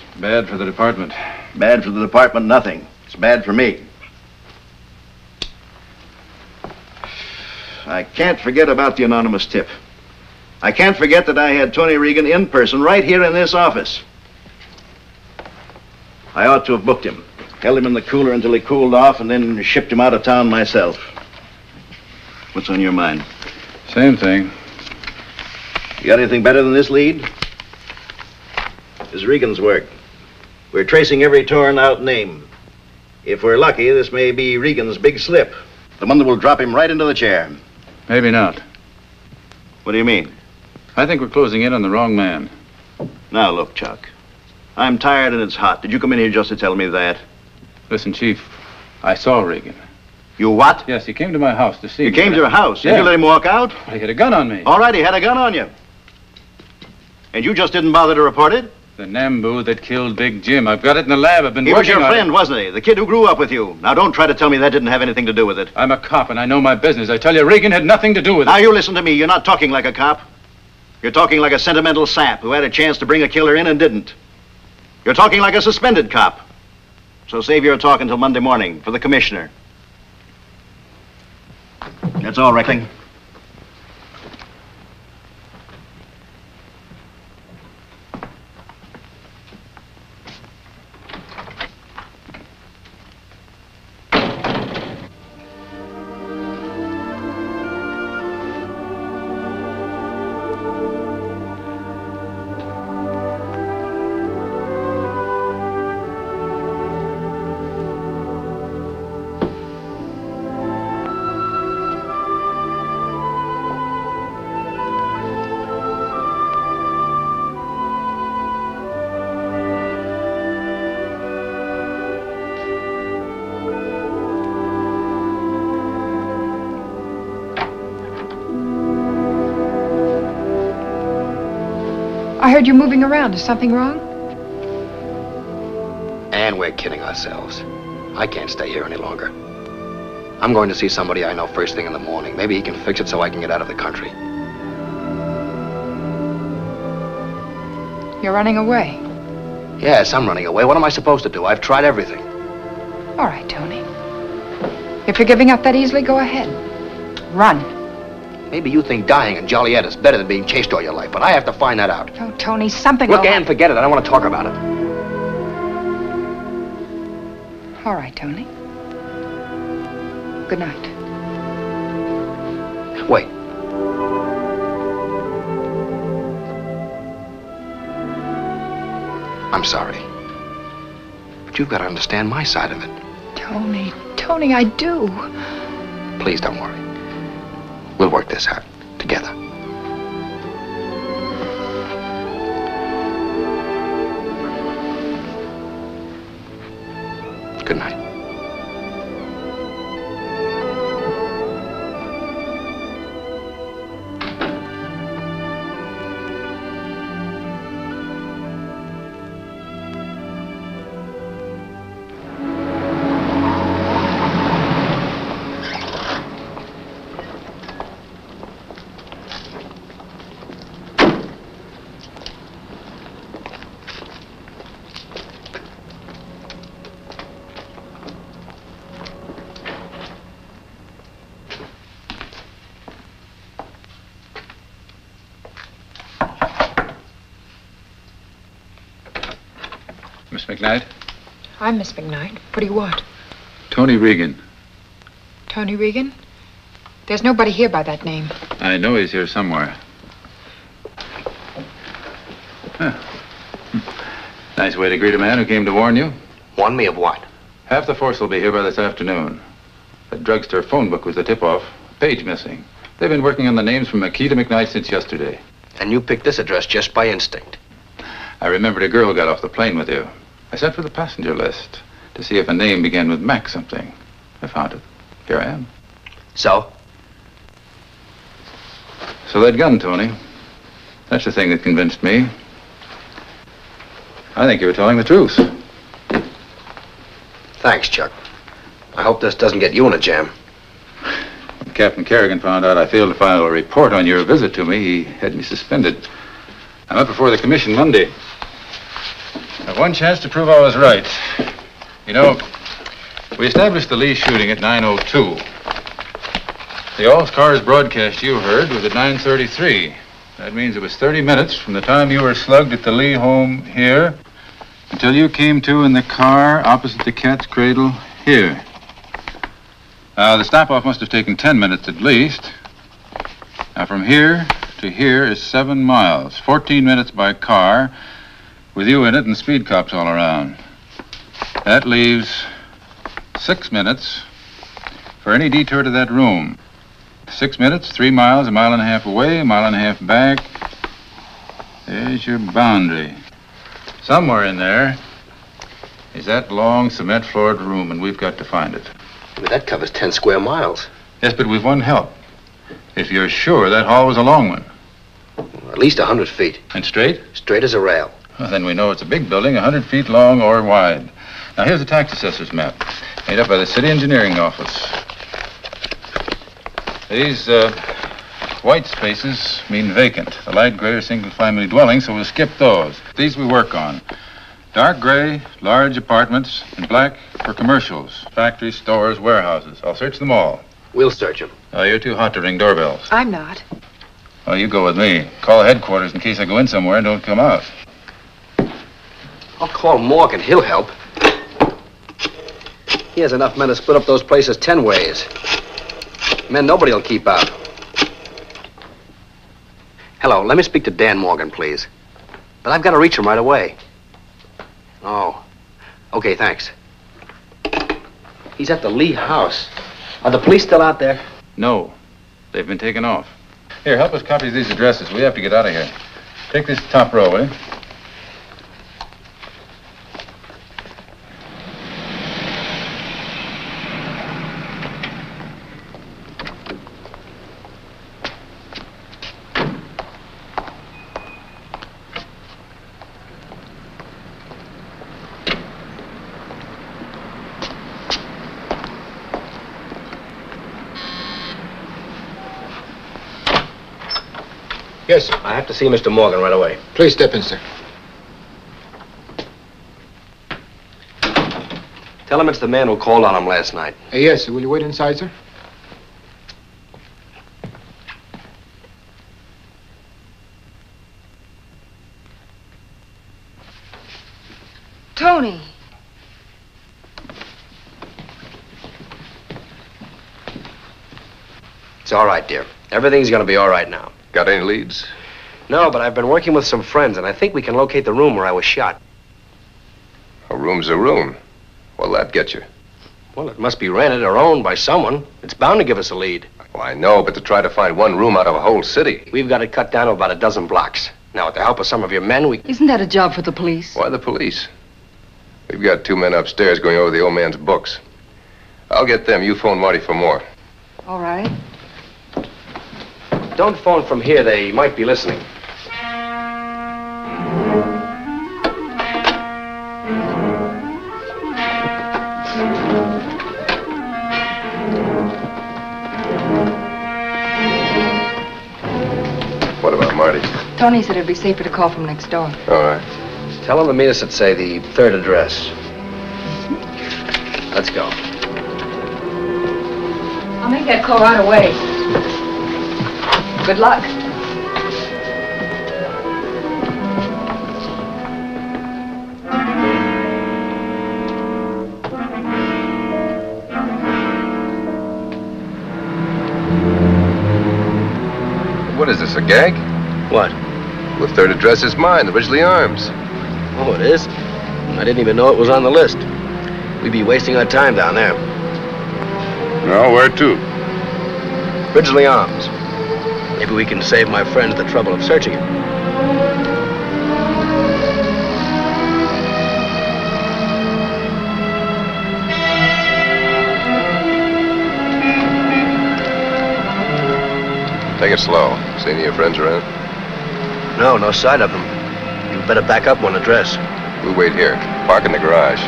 It's bad for the department. Bad for the department, nothing. It's bad for me. I can't forget about the anonymous tip. I can't forget that I had Tony Regan in person right here in this office. I ought to have booked him. Held him in the cooler until he cooled off and then shipped him out of town myself. What's on your mind? Same thing. You got anything better than this lead? This is Regan's work. We're tracing every torn out name. If we're lucky, this may be Regan's big slip. The one that will drop him right into the chair. Maybe not. What do you mean? I think we're closing in on the wrong man. Now, look, Chuck. I'm tired and it's hot. Did you come in here just to tell me that? Listen, Chief, I saw Regan. You what? Yes, he came to my house to see me. You came to your house? Yeah. Did you let him walk out? He had a gun on me. All right, he had a gun on you. And you just didn't bother to report it? The Nambu that killed Big Jim. I've got it in the lab. I've been working on it. He was your friend, wasn't he? The kid who grew up with you. Now, don't try to tell me that didn't have anything to do with it. I'm a cop, and I know my business. I tell you, Regan had nothing to do with it. Now, you listen to me. You're not talking like a cop. You're talking like a sentimental sap who had a chance to bring a killer in and didn't. You're talking like a suspended cop. So save your talk until Monday morning for the commissioner. That's all, Reckling. I heard you moving around. Is something wrong? And we're kidding ourselves. I can't stay here any longer. I'm going to see somebody I know first thing in the morning. Maybe he can fix it so I can get out of the country. You're running away. Yes, I'm running away. What am I supposed to do? I've tried everything. All right, Tony. If you're giving up that easily, go ahead. Run. Maybe you think dying in Joliet is better than being chased all your life, but I have to find that out. Oh, Tony, something Look, will Ann, forget it. I don't want to talk about it. All right, Tony. Good night. Wait. I'm sorry. But you've got to understand my side of it. Tony, I do. Please don't worry. We'll work this out together. Good night. Miss McKnight? I'm Miss McKnight. What do you want? Tony Regan. Tony Regan? There's nobody here by that name. I know he's here somewhere. Huh. Nice way to greet a man who came to warn you. Warn me of what? Half the force will be here by this afternoon. The drugstore phone book was the tip-off. Page missing. They've been working on the names from McKee to McKnight since yesterday. And you picked this address just by instinct. I remembered a girl who got off the plane with you. I sent for the passenger list to see if a name began with Mac something. I found it. Here I am. So? So that gun, Tony. That's the thing that convinced me. I think you were telling the truth. Thanks, Chuck. I hope this doesn't get you in a jam. When Captain Kerrigan found out I failed to file a report on your visit to me, he had me suspended. I'm up before the commission Monday. I have one chance to prove I was right. You know, we established the Lee shooting at 9:02. The all-cars broadcast you heard was at 9:33. That means it was 30 minutes from the time you were slugged at the Lee home here until you came to in the car opposite the Cat's Cradle here. The stop-off must have taken 10 minutes at least. Now, from here to here is 7 miles, 14 minutes by car, with you in it and speed cops all around. That leaves 6 minutes for any detour to that room. 6 minutes, 3 miles, 1.5 miles away, 1.5 miles back. There's your boundary. Somewhere in there is that long cement-floored room, and we've got to find it. But that covers 10 square miles. Yes, but we've one help. If you're sure that hall was a long one. At least 100 feet. And straight? Straight as a rail. Well, then we know it's a big building, 100 feet long or wide. Now, here's the tax assessor's map, made up by the city engineering office. These white spaces mean vacant. The light gray are single-family dwellings, so we'll skip those. These we work on. Dark gray, large apartments, and black for commercials, factories, stores, warehouses. I'll search them all. We'll search them. Oh, you're too hot to ring doorbells. I'm not. Oh, you go with me. Call headquarters in case I go in somewhere and don't come out. I'll call Morgan. He'll help. He has enough men to split up those places 10 ways. Men nobody will keep out. Hello, let me speak to Dan Morgan, please. But I've got to reach him right away. Oh. Okay, thanks. He's at the Lee house. Are the police still out there? No. They've been taken off. Here, help us copy these addresses. We have to get out of here. Take this top row, will you? Yes, sir. I have to see Mr. Morgan right away. Please step in, sir. Tell him it's the man who called on him last night. Yes, sir. Will you wait inside, sir? Tony. It's all right, dear. Everything's gonna be all right now. Got any leads? No, but I've been working with some friends, and I think we can locate the room where I was shot. A room's a room. What'll that get you? Well, it must be rented or owned by someone. It's bound to give us a lead. Well, I know, but to try to find one room out of a whole city. We've got it cut down to about a dozen blocks. Now, with the help of some of your men, we... Isn't that a job for the police? Why the police? We've got 2 men upstairs going over the old man's books. I'll get them. You phone Marty for more. All right. Don't phone from here. They might be listening. What about Marty? Tony said it'd be safer to call from next door. All right. Tell them to meet us at, say, the 3rd address. Let's go. I'll make that call right away. Good luck. is this, a gag? What? The third address is mine, the Ridgely Arms. Oh, it is? I didn't even know it was on the list. We'd be wasting our time down there. No, where to? Ridgely Arms. Maybe we can save my friends the trouble of searching it. Take it slow. See any of your friends around? No, no sight of them. You better back up one address. We'll wait here. Park in the garage.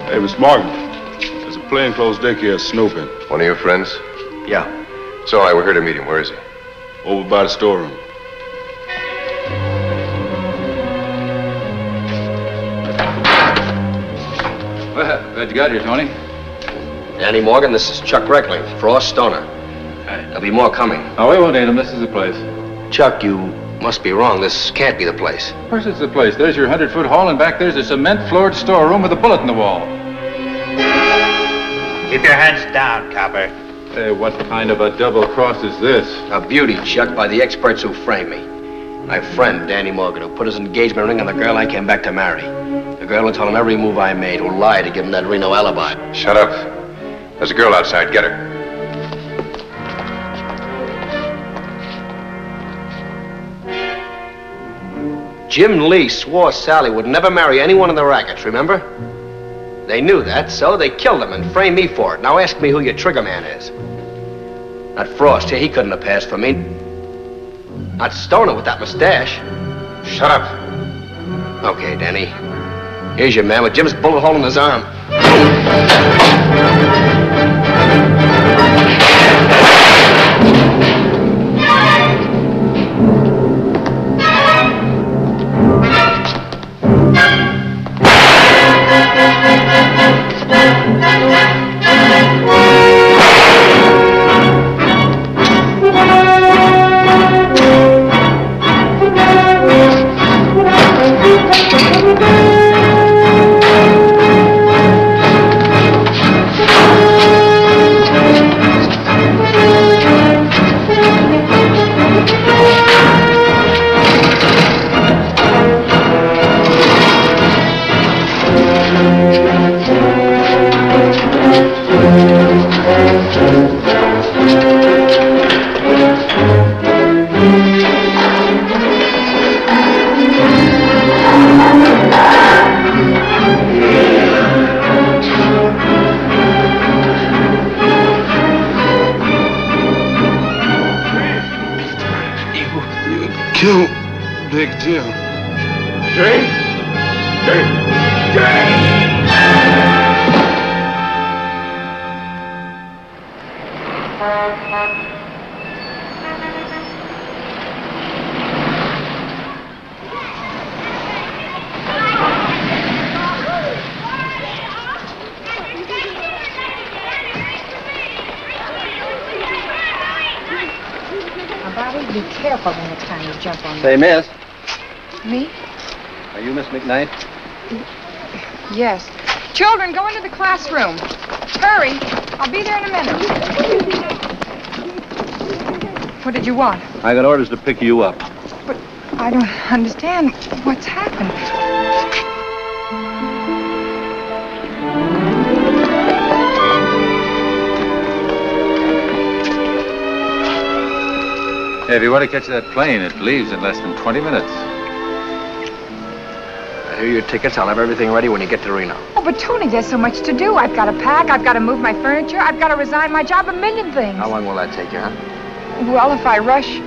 Hey, Miss Morgan, there's a plainclothes deck here snooping. One of your friends? Yeah. It's all right, we're here to meet him. Where is he? Over by the storeroom. Well, glad you got here, Tony. Danny Morgan, this is Chuck Reckling, Frost Stoner. There'll be more coming. Oh, we won't need him. This is the place. Chuck, you must be wrong. This can't be the place. Of course it's the place. There's your 100-foot hall, and back there's a cement-floored storeroom with a bullet in the wall. Keep your heads down, copper. Hey, what kind of a double cross is this? A beauty, Chuck, by the experts who framed me. My friend, Danny Morgan, who put his engagement ring on the girl I came back to marry. The girl who told him every move I made, who lied to give him that Reno alibi. Shut up. There's a girl outside. Get her. Jim Lee swore Sally would never marry anyone in the rackets, remember? They knew that, so they killed him and framed me for it. Now ask me who your trigger man is. Not Frost here, he couldn't have passed for me. Not Stoner with that mustache. Shut up. Okay, Danny. Here's your man with Jim's bullet hole in his arm. Kill Big Jim. Jane? Bobby, be careful the next time you jump on me. Say, miss. Me? Are you Miss McKnight? Yes. Children, go into the classroom. Hurry. I'll be there in a minute. What did you want? I got orders to pick you up. But I don't understand what's happened. Hey, if you want to catch that plane, it leaves in less than 20 minutes. Here are your tickets. I'll have everything ready when you get to Reno. Oh, but Tony, there's so much to do. I've got to pack. I've got to move my furniture. I've got to resign my job. A million things. How long will that take you, huh? Well, if I rush,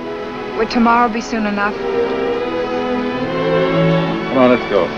would tomorrow be soon enough? Come on, let's go.